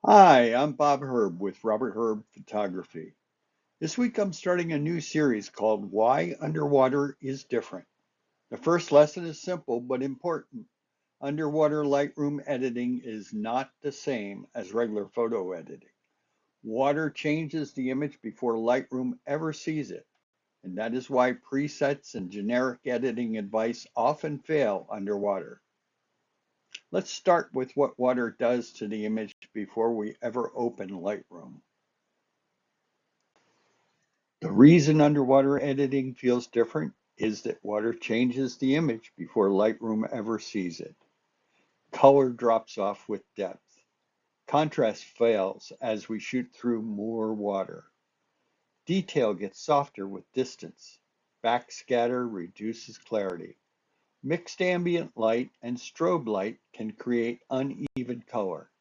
Hi, I'm Bob Herb with Robert Herb Photography. This week I'm starting a new series called Why Underwater is Different. The first lesson is simple but important. Underwater Lightroom editing is not the same as regular photo editing. Water changes the image before Lightroom ever sees it, and that is why presets and generic editing advice often fail underwater. Let's start with what water does to the image before we ever open Lightroom. The reason underwater editing feels different is that water changes the image before Lightroom ever sees it. Color drops off with depth. Contrast fails as we shoot through more water. Detail gets softer with distance. Backscatter reduces clarity. Mixed ambient light and strobe light can create uneven color.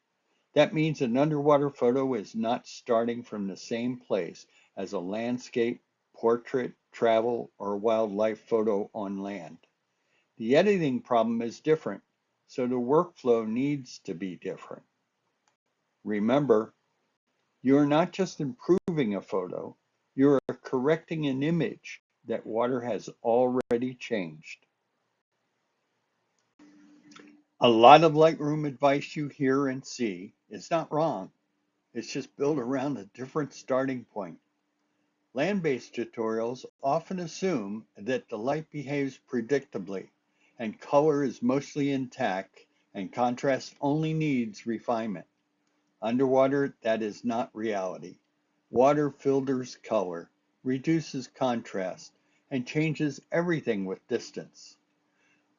That means an underwater photo is not starting from the same place as a landscape, portrait, travel, or wildlife photo on land. The editing problem is different, so the workflow needs to be different. Remember, you're not just improving a photo, you're correcting an image that water has already changed. A lot of Lightroom advice you hear and see is not wrong. It's just built around a different starting point. Land-based tutorials often assume that the light behaves predictably and color is mostly intact and contrast only needs refinement. Underwater, that is not reality. Water filters color, reduces contrast, and changes everything with distance.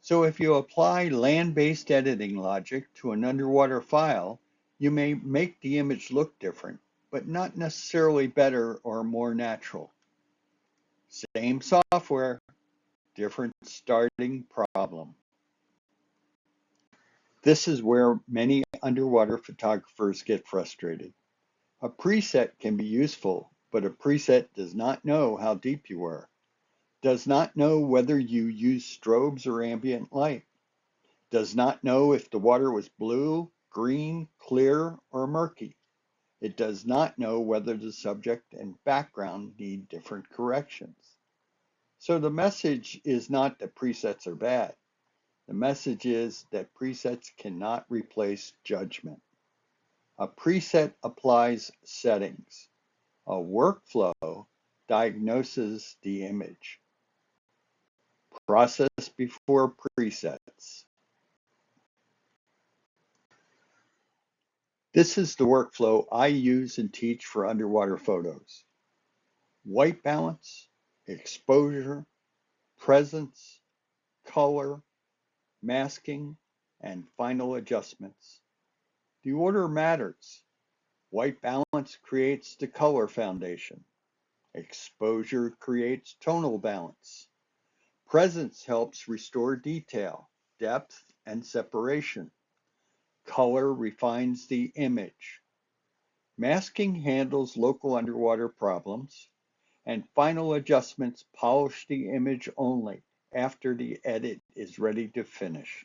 So if you apply land-based editing logic to an underwater file, you may make the image look different, but not necessarily better or more natural. Same software, different starting problem. This is where many underwater photographers get frustrated. A preset can be useful, but a preset does not know how deep you are, does not know whether you use strobes or ambient light, does not know if the water was blue, green, clear, or murky. It does not know whether the subject and background need different corrections. So the message is not that presets are bad. The message is that presets cannot replace judgment. A preset applies settings. A workflow diagnoses the image. Process before presets. This is the workflow I use and teach for underwater photos. White balance, exposure, presence, color, masking, and final adjustments. The order matters. White balance creates the color foundation. Exposure creates tonal balance. Presence helps restore detail, depth, and separation. Color refines the image. Masking handles local underwater problems, and final adjustments polish the image only after the edit is ready to finish.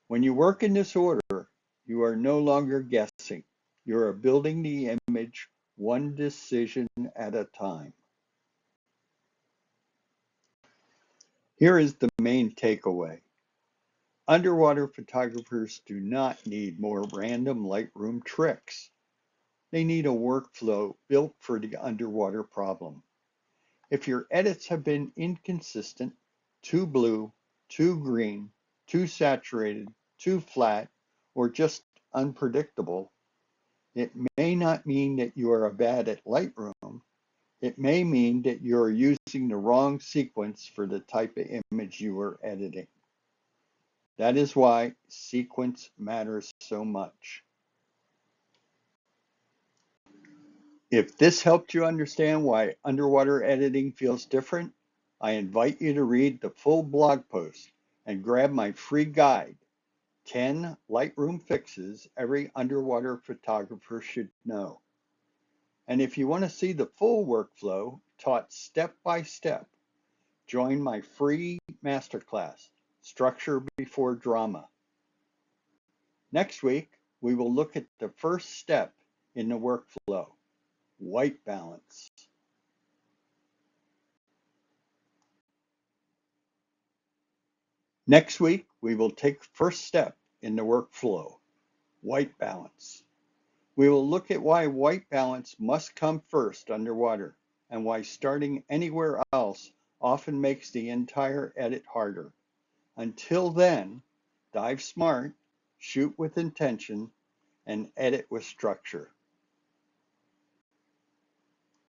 When you work in this order, you are no longer guessing. You are building the image one decision at a time. Here is the main takeaway. Underwater photographers do not need more random Lightroom tricks. They need a workflow built for the underwater problem. If your edits have been inconsistent, too blue, too green, too saturated, too flat, or just unpredictable, it may not mean that you are bad at Lightroom. It may mean that you are using the wrong sequence for the type of image you are editing. That is why sequence matters so much. If this helped you understand why underwater editing feels different, I invite you to read the full blog post and grab my free guide, 10 Lightroom fixes every underwater photographer should know. And if you want to see the full workflow taught step by step, join my free masterclass, Structure Before Drama. Next week, we will look at the first step in the workflow, white balance. Next week, we will take first step in the workflow, white balance. We will look at why white balance must come first underwater and why starting anywhere else often makes the entire edit harder. Until then, dive smart, shoot with intention, and edit with structure.